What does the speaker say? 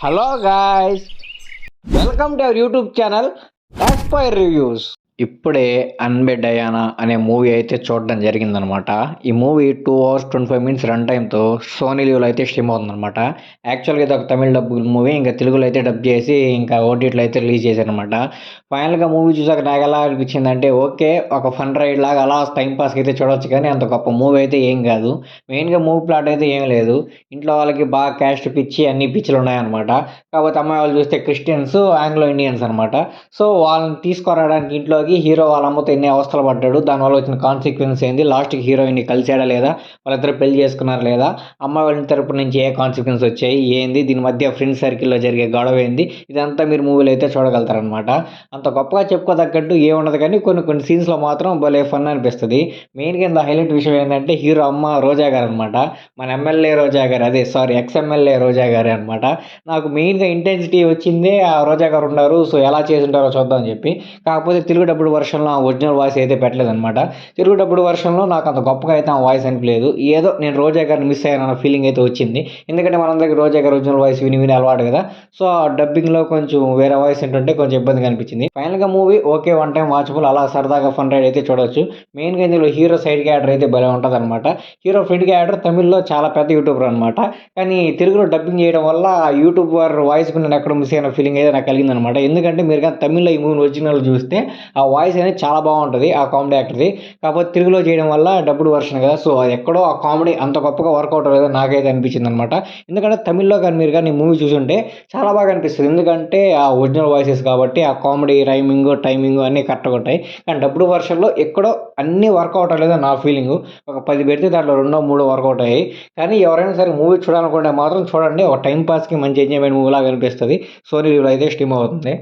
Hello guys, welcome to our YouTube channel Aspire reviews. ఇప్పుడే అన్బెడ్ Diana అనే movie అయితే చూడడం జరిగిందనమాట. ఈ movie 2 hours 25 minutes run time Sony లీవ్లో అయితే స్ట్రీమ్ అవుతుందన్నమాట. యాక్చువల్గా ఇది ఒక తమిళ డబ్ మూవీ, ఇంకా తెలుగులో అయితే డబ్ చేసి ఇంకా ఓటీటీలో అయితే రిలీజ్ చేశారనమాట. ఫైనల్గా మూవీ చూసాక నాకు ఎలా అనిపించిందంటే, ఓకే ఒక ఫన్ రైడ్ లాగా అలా టైం పాస్కి అయితే చూడొచ్చు, కానీ అంత గొప్ప మూవీ అయితే ఏం కాదు. మెయిన్గా మూవీ ప్లాట్ అయితే ఏం లేదు. ఇంట్లో వాళ్ళకి బాగా క్యాస్ట్ పిచ్చి అన్ని పిచ్చిలు ఉన్నాయన్నమాట. కాకపోతే అమ్మాయి వాళ్ళు చూస్తే క్రిస్టియన్స్, ఆంగ్లో ఇండియన్స్ అనమాట. సో వాళ్ళని తీసుకురావడానికి ఇంట్లోకి హీరో వాళ్ళ అమ్మతో ఎన్ని అవస్థలు పడ్డాడు, దానివల్ల వచ్చిన కాన్సిక్వెన్స్ ఏంది, లాస్ట్కి హీరోయిన్ని కలిసాడా లేదా, వాళ్ళిద్దరు పెళ్లి చేసుకున్నారా లేదా, అమ్మాయి వాళ్ళ తరపు నుంచి ఏ కాన్సిక్వెన్స్ వచ్చాయి ఏంది, దీని మధ్య ఫ్రెండ్ సర్కిల్లో జరిగే గొడవ ఏంది, ఇదంతా మీరు మూవీలో అయితే చూడగలుగుతారనమాట. అంత గొప్పగా చెప్పుకోదగ్గట్టు ఏముండదు, కానీ కొన్ని కొన్ని సీన్స్లో మాత్రం భలే ఫన్ అనిపిస్తుంది. మెయిన్గా ఇంత హైలైట్ విషయం ఏంటంటే, హీరో అమ్మ రోజా గారు అనమాట. మన ఎమ్మెల్యే రోజా గారు, అదే సారీ ఎక్స్ఎమ్మెల్యే రోజా గారు అనమాట. నాకు మెయిన్గా ఇంటెన్సిటీ వచ్చిందే ఆ రోజా గారు ఉన్నారు, సో ఎలా చేసి ఉంటారో చూద్దాం అని చెప్పి. కాకపోతే తెలుగు డబ్బుడు వర్షన్లో ఆ ఒరిజినల్ వాయిస్ అయితే పెట్టలేదన్నమాట. తెలుగు డబ్బుడు వర్షన్లో నాకు అంత గొప్పగా అయితే ఆ వాయిస్ అనిపించలేదు. ఏదో నేను రోజా గారిని మిస్ అయ్యానన్న ఫీలింగ్ అయితే వచ్చింది. ఎందుకంటే మనందరికీ రోజా గారు ఒరిజినల్ వాయిస్ విని విని అలవాటు కదా. సో ఆ డబ్బింగ్లో కొంచెం వేరే వాయిస్ ఏంటంటే కొంచెం ఇబ్బందిగా అనిపించింది. ఫైనల్గా movie okay, one time watchable, అలా సరదాగా ఫన్ రైడ్ అయితే చూడొచ్చు. మెయిన్గా ఇందులో హీరో సైడ్ క్యారెక్టర్ అయితే భలే ఉంటుంది అనమాట. హీరో ఫ్రెండ్ క్యారెక్టర్ తమిళ్లో చాలా పెద్ద యూట్యూబర్ అనమాట. కానీ తెలుగులో డబ్బింగ్ చేయడం వల్ల ఆ యూట్యూబర్ వాయిస్ నేను ఎక్కడ మిస్ అయిన ఫీలింగ్ అయితే నాకు కలిగింది అనమాట. ఎందుకంటే మీరు కానీ తమిళ్లో ఈ మూవీ ఒరిజినల్ చూస్తే ఆ వాయిస్ అనేది చాలా బాగుంటుంది ఆ కామెడీ యాక్టర్ది. కాకపోతే తెలుగులో చేయడం వల్ల డబ్బుడు వర్షన్ కదా, సో అది ఎక్కడో ఆ కామెడీ అంత గొప్పగా వర్కౌట్ అవ్వలేదు నాకైతే అనిపించింది అనమాట. ఎందుకంటే తమిళ్లో కానీ మీరు కానీ మూవీ చూసుంటే చాలా బాగా అనిపిస్తుంది. ఎందుకంటే ఆ ఒరిజినల్ వాయిసెస్ కాబట్టి ఆ కామెడీ రైమింగ్ టైమింగ్ అన్నీ కరెక్ట్గా ఉంటాయి. కానీ డబ్బుడు వర్షన్లో ఎక్కడో అన్నీ వర్కౌట్ అవ్వలేదు నా ఫీలింగ్. ఒక 10 పెడితే దాంట్లో 2-3 వర్కౌట్ అయ్యాయి. కానీ ఎవరైనా సరే మూవీ చూడాలనుకుంటే మాత్రం చూడండి, ఒక టైం పాస్కి మంచి ఎంజాయ్మెంట్ మూవీలాగా అనిపిస్తుంది. సోనీ లీవ్లో అయితే స్ట్రీమ్ అవుతుంది.